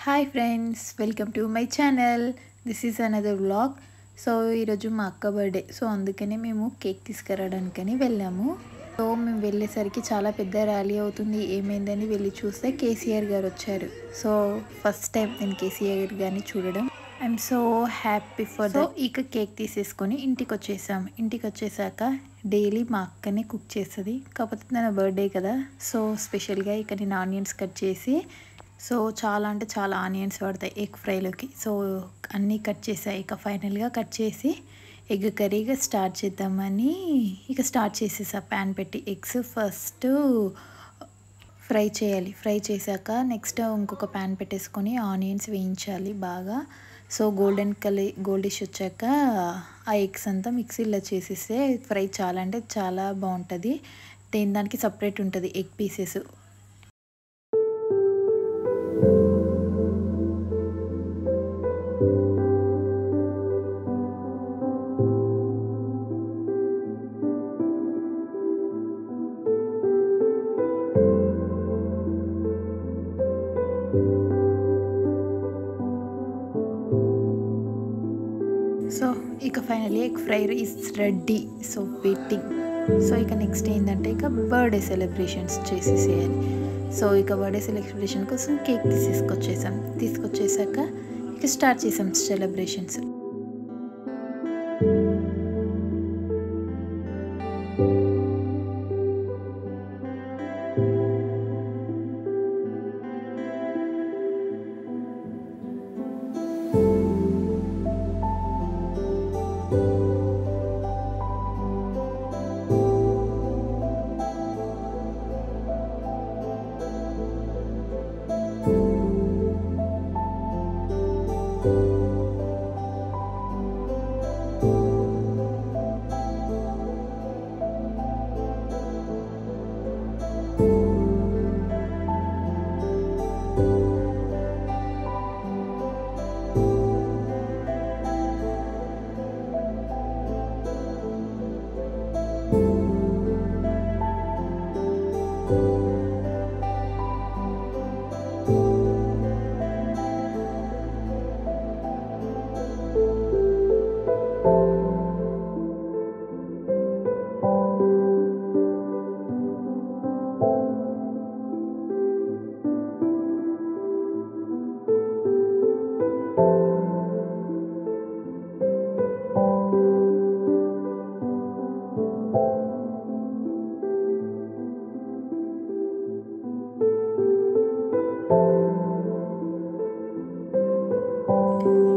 Hi friends, welcome to my channel. This is another vlog. So ఈరోజు మా అక్క birthday. So అందుకని మేము కేక్ తీసుకురావడానికని వెళ్ళాము. సో మేము వెళ్ళేసరికి చాలా పెద్ద ర్యాలీ అవుతుంది. ఏమైందని వెళ్ళి చూస్తే కేసీఆర్ గారు వచ్చారు. సో ఫస్ట్ టైం నేను కేసీఆర్ గారిని చూడడం. I'm so happy for the. ఇక కేక్ తీసేసుకొని ఇంటికి వచ్చేసాము. ఇంటికి వచ్చేసాక డైలీ మా అక్కనే కుక్ చేస్తుంది. కాకపోతే నా బర్త్డే కదా, సో స్పెషల్గా ఇక నేను ఆనియన్స్ కట్ చేసి, సో చాలా అంటే చాలా ఆనియన్స్ పడతాయి ఎగ్ ఫ్రైలోకి. సో అన్నీ కట్ చేసాయి. ఇక ఫైనల్గా కట్ చేసి ఎగ్ కర్రీగా స్టార్ట్ చేద్దామని ఇక స్టార్ట్ చేసేసా. ప్యాన్ పెట్టి ఎగ్స్ ఫస్ట్ ఫ్రై చేయాలి. ఫ్రై చేశాక నెక్స్ట్ ఇంకొక ప్యాన్ పెట్టేసుకొని ఆనియన్స్ వేయించాలి బాగా. సో గోల్డిష్ వచ్చాక ఆ ఎగ్స్ అంతా మిక్సీలో చేసేస్తే ఫ్రై చాలా అంటే చాలా బాగుంటుంది. దానికి సపరేట్ ఉంటుంది ఎగ్ పీసెస్. సో ఇక finally egg fry is ready. So waiting. So ఇక నెక్స్ట్ ఏంటంటే ఇక బర్త్డే సెలబ్రేషన్స్ చేసేసేయాలి. సో ఇక బర్త్డే సెలబ్రేషన్ కోసం కేక్ తీసుకొచ్చేసాక ఇక స్టార్ట్ చేసాం celebrations.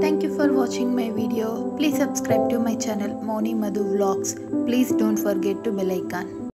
Thank you for watching my video. Please subscribe to my channel Moni Madhu Vlogs. Please don't forget to bell icon.